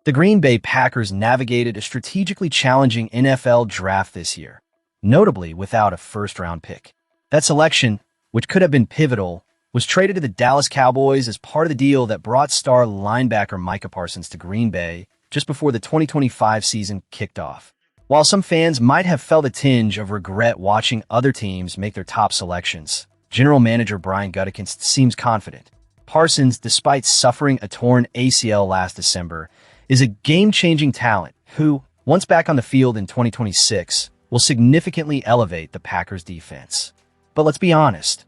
The Green Bay Packers navigated a strategically challenging NFL draft this year, notably without a first-round pick. That selection, which could have been pivotal, was traded to the Dallas Cowboys as part of the deal that brought star linebacker Micah Parsons to Green Bay just before the 2025 season kicked off. While some fans might have felt a tinge of regret watching other teams make their top selections, General Manager Brian Gutekunst seems confident. Parsons, despite suffering a torn ACL last December, is a game-changing talent who, once back on the field in 2026, will significantly elevate the Packers' defense. But let's be honest,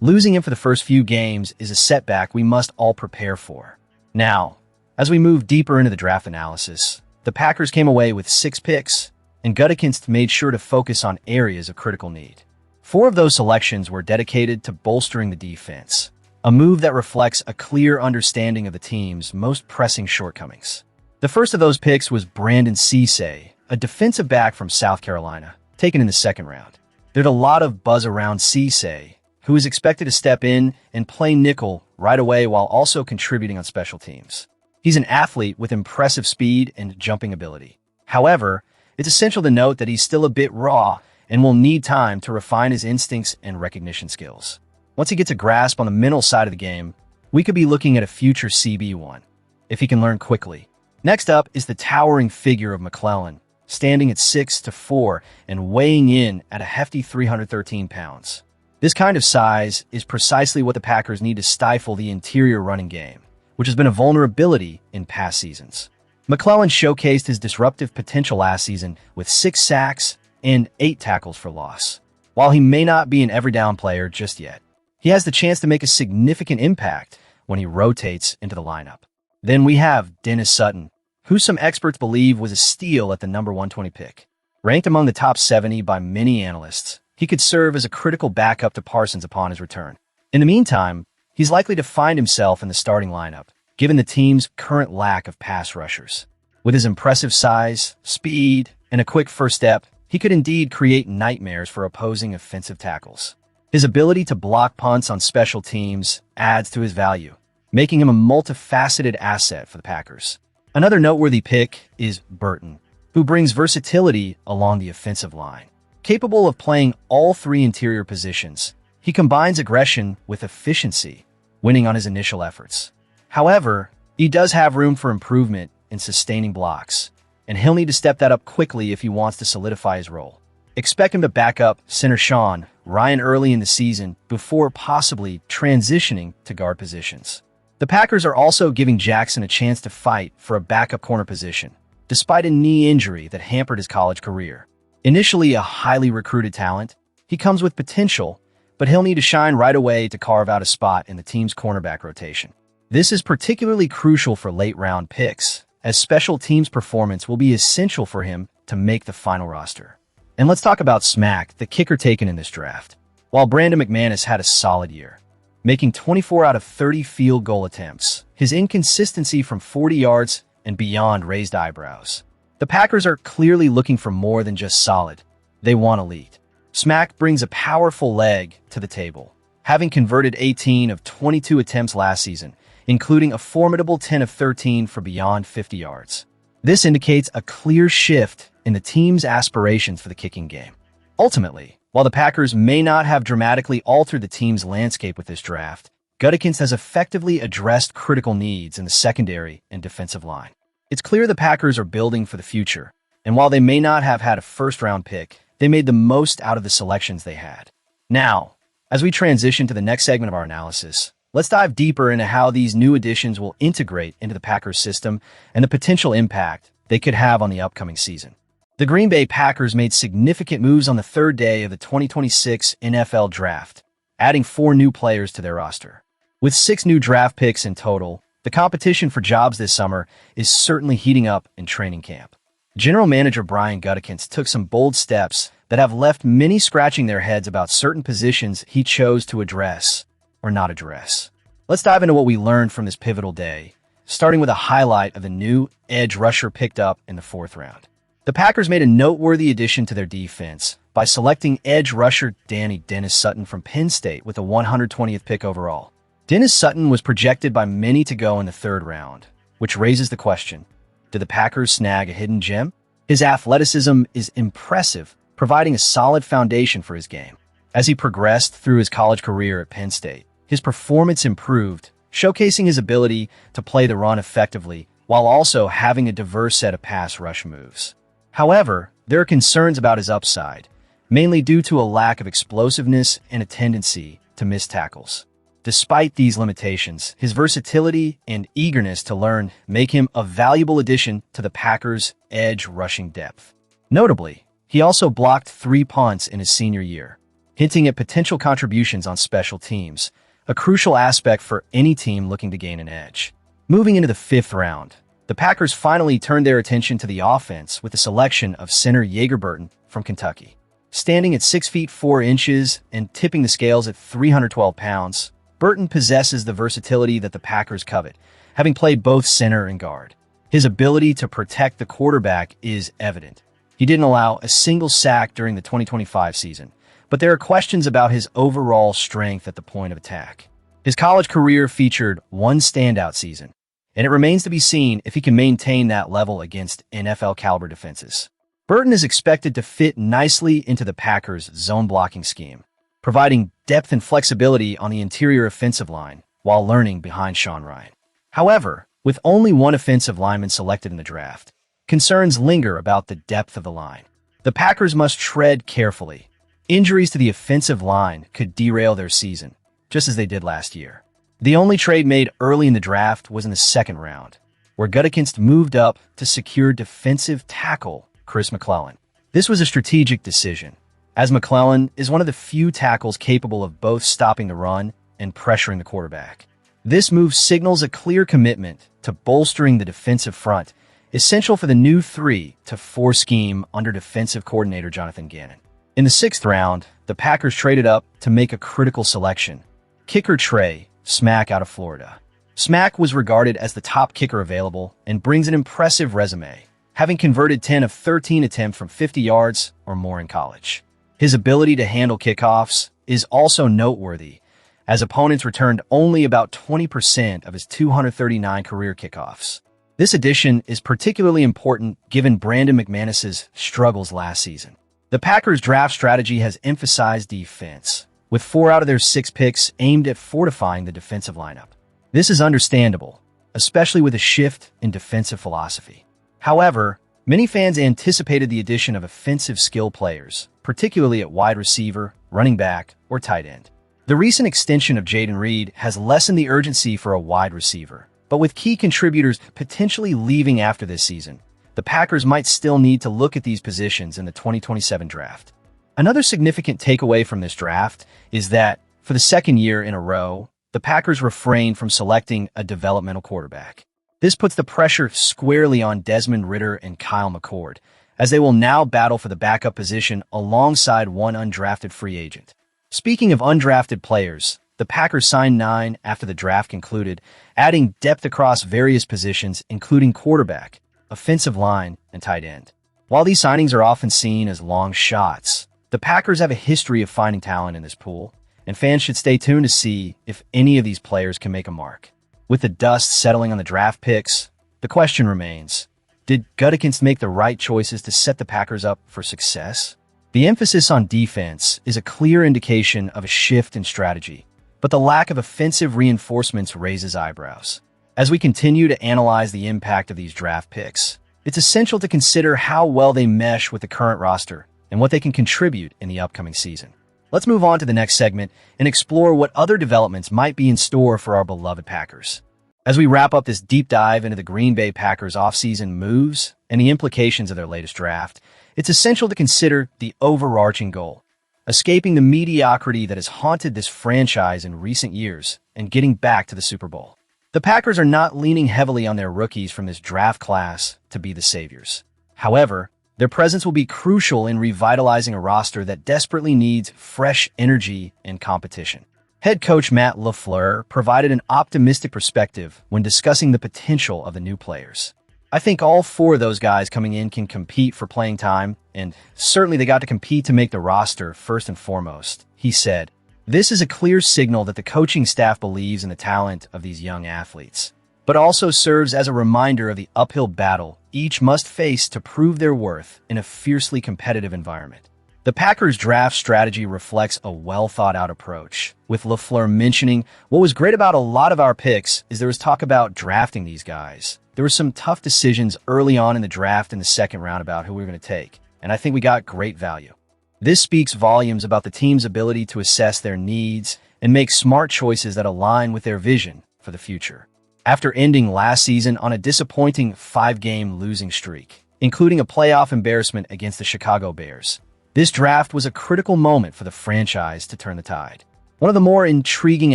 losing him for the first few games is a setback we must all prepare for. Now, as we move deeper into the draft analysis, the Packers came away with 6 picks, and Gutekunst made sure to focus on areas of critical need. 4 of those selections were dedicated to bolstering the defense, a move that reflects a clear understanding of the team's most pressing shortcomings. The first of those picks was Brandon Cisse, a defensive back from South Carolina, taken in the second round. There's a lot of buzz around Cisse, who is expected to step in and play nickel right away while also contributing on special teams. He's an athlete with impressive speed and jumping ability. However, it's essential to note that he's still a bit raw and will need time to refine his instincts and recognition skills. Once he gets a grasp on the mental side of the game, we could be looking at a future CB1, if he can learn quickly. Next up is the towering figure of McClellan, standing at 6'4" and weighing in at a hefty 313 pounds. This kind of size is precisely what the Packers need to stifle the interior running game, which has been a vulnerability in past seasons. McClellan showcased his disruptive potential last season with 6 sacks and 8 tackles for loss. While he may not be an every-down player just yet, he has the chance to make a significant impact when he rotates into the lineup. Then we have Dennis-Sutton, who some experts believe was a steal at the number 120 pick. Ranked among the top 70 by many analysts, he could serve as a critical backup to Parsons upon his return. In the meantime, he's likely to find himself in the starting lineup, given the team's current lack of pass rushers. With his impressive size, speed, and a quick first step, he could indeed create nightmares for opposing offensive tackles. His ability to block punts on special teams adds to his value, making him a multifaceted asset for the Packers. Another noteworthy pick is Burton, who brings versatility along the offensive line. Capable of playing all 3 interior positions, he combines aggression with efficiency, winning on his initial efforts. However, he does have room for improvement in sustaining blocks, and he'll need to step that up quickly if he wants to solidify his role. Expect him to back up center Sean Ryan early in the season before possibly transitioning to guard positions. The Packers are also giving Jackson a chance to fight for a backup corner position, despite a knee injury that hampered his college career. Initially a highly recruited talent, he comes with potential, but he'll need to shine right away to carve out a spot in the team's cornerback rotation. This is particularly crucial for late-round picks, as special teams performance will be essential for him to make the final roster. And let's talk about Smack, the kicker taken in this draft. While Brandon McManus had a solid year, making 24 out of 30 field goal attempts, his inconsistency from 40 yards and beyond raised eyebrows. The Packers are clearly looking for more than just solid. They want elite. Smack brings a powerful leg to the table, having converted 18 of 22 attempts last season, including a formidable 10 of 13 for beyond 50 yards. This indicates a clear shift in the team's aspirations for the kicking game. Ultimately, while the Packers may not have dramatically altered the team's landscape with this draft, Gutekunst has effectively addressed critical needs in the secondary and defensive line. It's clear the Packers are building for the future, and while they may not have had a first-round pick, they made the most out of the selections they had. Now, as we transition to the next segment of our analysis, let's dive deeper into how these new additions will integrate into the Packers system and the potential impact they could have on the upcoming season. The Green Bay Packers made significant moves on the 3rd day of the 2026 NFL Draft, adding 4 new players to their roster. With 6 new draft picks in total, the competition for jobs this summer is certainly heating up in training camp. General Manager Brian Gutekunst took some bold steps that have left many scratching their heads about certain positions he chose to address or not address. Let's dive into what we learned from this pivotal day, starting with a highlight of the new edge rusher picked up in the 4th round. The Packers made a noteworthy addition to their defense by selecting edge rusher Dani Dennis-Sutton from Penn State with the 120th pick overall. Dennis-Sutton was projected by many to go in the 3rd round, which raises the question, Did the Packers snag a hidden gem? His athleticism is impressive, providing a solid foundation for his game. As he progressed through his college career at Penn State, his performance improved, showcasing his ability to play the run effectively while also having a diverse set of pass rush moves. However, there are concerns about his upside, mainly due to a lack of explosiveness and a tendency to miss tackles. Despite these limitations, his versatility and eagerness to learn make him a valuable addition to the Packers' edge rushing depth. Notably, he also blocked 3 punts in his senior year, hinting at potential contributions on special teams, a crucial aspect for any team looking to gain an edge. Moving into the 5th round, the Packers finally turned their attention to the offense with the selection of center Jager Burton from Kentucky. Standing at 6 feet 4 inches and tipping the scales at 312 pounds, Burton possesses the versatility that the Packers covet, having played both center and guard. His ability to protect the quarterback is evident. He didn't allow a single sack during the 2025 season, but there are questions about his overall strength at the point of attack. His college career featured 1 standout season, and it remains to be seen if he can maintain that level against NFL-caliber defenses. Burton is expected to fit nicely into the Packers' zone blocking scheme, providing depth and flexibility on the interior offensive line while learning behind Sean Ryan. However, with only 1 offensive lineman selected in the draft, concerns linger about the depth of the line. The Packers must tread carefully. Injuries to the offensive line could derail their season, just as they did last year. The only trade made early in the draft was in the 2nd round, where Gutekunst moved up to secure defensive tackle Chris McClellan. This was a strategic decision, as McClellan is one of the few tackles capable of both stopping the run and pressuring the quarterback. This move signals a clear commitment to bolstering the defensive front, essential for the new 3-4 scheme under defensive coordinator Jonathan Gannon. In the 6th round, the Packers traded up to make a critical selection. Kicker Trey Smack out of Florida. Smack was regarded as the top kicker available and brings an impressive resume, having converted 10 of 13 attempts from 50 yards or more in college. His ability to handle kickoffs is also noteworthy, as opponents returned only about 20% of his 239 career kickoffs. This addition is particularly important given Brandon McManus's struggles last season. The Packers' draft strategy has emphasized defense, with 4 out of their 6 picks aimed at fortifying the defensive lineup. This is understandable, especially with a shift in defensive philosophy. However, many fans anticipated the addition of offensive skill players, particularly at wide receiver, running back, or tight end. The recent extension of Jayden Reed has lessened the urgency for a wide receiver, but with key contributors potentially leaving after this season, the Packers might still need to look at these positions in the 2027 draft. Another significant takeaway from this draft is that, for the 2nd year in a row, the Packers refrained from selecting a developmental quarterback. This puts the pressure squarely on Desmond Ridder and Kyle McCord, as they will now battle for the backup position alongside 1 undrafted free agent. Speaking of undrafted players, the Packers signed 9 after the draft concluded, adding depth across various positions including quarterback, offensive line, and tight end. While these signings are often seen as long shots, the Packers have a history of finding talent in this pool, and fans should stay tuned to see if any of these players can make a mark. With the dust settling on the draft picks, the question remains, did Gutekunst make the right choices to set the Packers up for success? The emphasis on defense is a clear indication of a shift in strategy, but the lack of offensive reinforcements raises eyebrows. As we continue to analyze the impact of these draft picks, it's essential to consider how well they mesh with the current roster and what they can contribute in the upcoming season. Let's move on to the next segment and explore what other developments might be in store for our beloved Packers. As we wrap up this deep dive into the Green Bay Packers offseason moves and the implications of their latest draft, it's essential to consider the overarching goal: escaping the mediocrity that has haunted this franchise in recent years and getting back to the Super Bowl. The Packers are not leaning heavily on their rookies from this draft class to be the saviors. However, their presence will be crucial in revitalizing a roster that desperately needs fresh energy and competition. Head coach Matt LaFleur provided an optimistic perspective when discussing the potential of the new players. I think all 4 of those guys coming in can compete for playing time, and certainly they got to compete to make the roster first and foremost, he said. This is a clear signal that the coaching staff believes in the talent of these young athletes. but also serves as a reminder of the uphill battle each must face to prove their worth in a fiercely competitive environment. The Packers' draft strategy reflects a well-thought-out approach, with LaFleur mentioning what was great about a lot of our picks is there was talk about drafting these guys. There were some tough decisions early on in the draft in the second round about who we were going to take, and I think we got great value. This speaks volumes about the team's ability to assess their needs and make smart choices that align with their vision for the future. After ending last season on a disappointing 5-game losing streak, including a playoff embarrassment against the Chicago Bears, this draft was a critical moment for the franchise to turn the tide. One of the more intriguing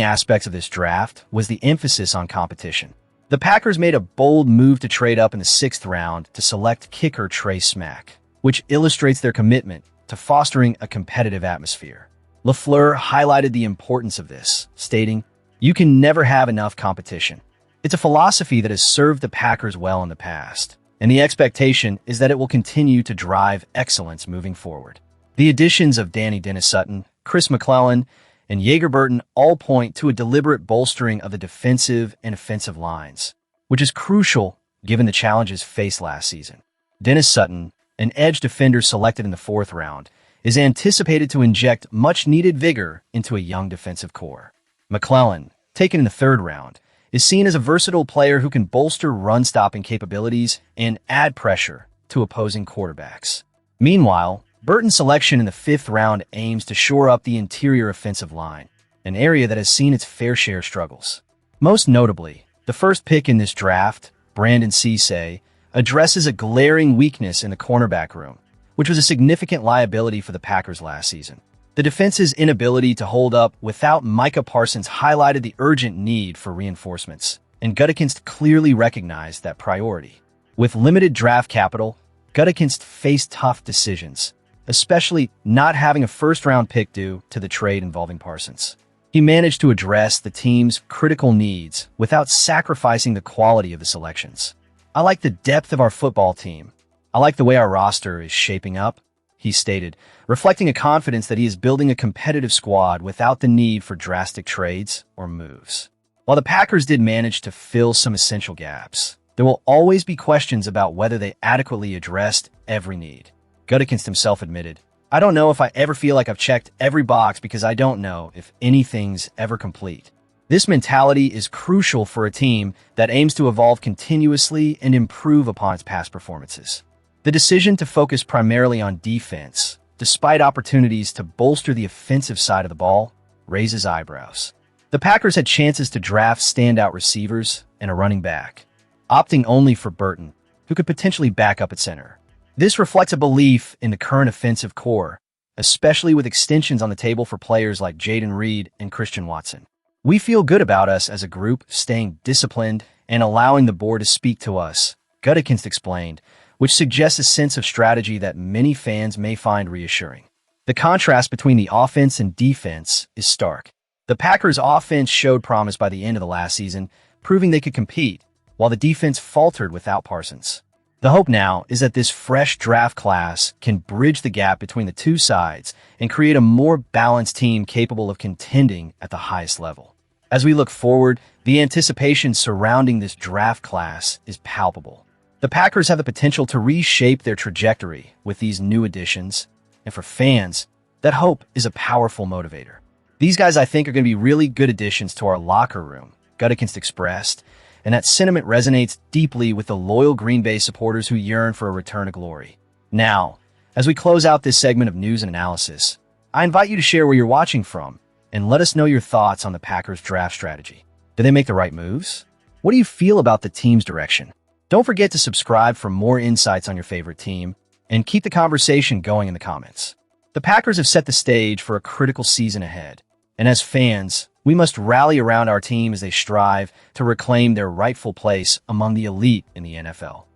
aspects of this draft was the emphasis on competition. The Packers made a bold move to trade up in the 6th round to select kicker Trey Smack, which illustrates their commitment to fostering a competitive atmosphere. LaFleur highlighted the importance of this, stating, "You can never have enough competition." It's a philosophy that has served the Packers well in the past, and the expectation is that it will continue to drive excellence moving forward. The additions of Dani Dennis-Sutton, Chris McClellan, and Jager Burton all point to a deliberate bolstering of the defensive and offensive lines, which is crucial given the challenges faced last season. Dennis-Sutton, an edge defender selected in the 4th round, is anticipated to inject much-needed vigor into a young defensive core. McClellan, taken in the 3rd round, is seen as a versatile player who can bolster run-stopping capabilities and add pressure to opposing quarterbacks. Meanwhile, Burton's selection in the 5th round aims to shore up the interior offensive line, an area that has seen its fair share of struggles. Most notably, the first pick in this draft, Brandon Cisse, addresses a glaring weakness in the cornerback room, which was a significant liability for the Packers last season. The defense's inability to hold up without Micah Parsons highlighted the urgent need for reinforcements, and Gutekunst clearly recognized that priority. With limited draft capital, Gutekunst faced tough decisions, especially not having a first-round pick due to the trade involving Parsons. He managed to address the team's critical needs without sacrificing the quality of the selections. "I like the depth of our football team. I like the way our roster is shaping up," he stated, reflecting a confidence that he is building a competitive squad without the need for drastic trades or moves. While the Packers did manage to fill some essential gaps, there will always be questions about whether they adequately addressed every need. Gutekunst himself admitted, "I don't know if I ever feel like I've checked every box because I don't know if anything's ever complete." This mentality is crucial for a team that aims to evolve continuously and improve upon its past performances. The decision to focus primarily on defense, despite opportunities to bolster the offensive side of the ball, raises eyebrows. The Packers had chances to draft standout receivers and a running back, opting only for Burton, who could potentially back up at center. This reflects a belief in the current offensive core, especially with extensions on the table for players like Jaden Reed and Christian Watson. "We feel good about us as a group, staying disciplined and allowing the board to speak to us," Gutekunst explained, which suggests a sense of strategy that many fans may find reassuring. The contrast between the offense and defense is stark. The Packers' offense showed promise by the end of the last season, proving they could compete, while the defense faltered without Parsons. The hope now is that this fresh draft class can bridge the gap between the two sides and create a more balanced team capable of contending at the highest level. As we look forward, the anticipation surrounding this draft class is palpable. The Packers have the potential to reshape their trajectory with these new additions, and for fans, that hope is a powerful motivator. "These guys, I think, are going to be really good additions to our locker room," Gutekunst expressed, and that sentiment resonates deeply with the loyal Green Bay supporters who yearn for a return to glory. Now, as we close out this segment of news and analysis, I invite you to share where you're watching from and let us know your thoughts on the Packers' draft strategy. Did they make the right moves? What do you feel about the team's direction? Don't forget to subscribe for more insights on your favorite team, and keep the conversation going in the comments. The Packers have set the stage for a critical season ahead, and as fans, we must rally around our team as they strive to reclaim their rightful place among the elite in the NFL.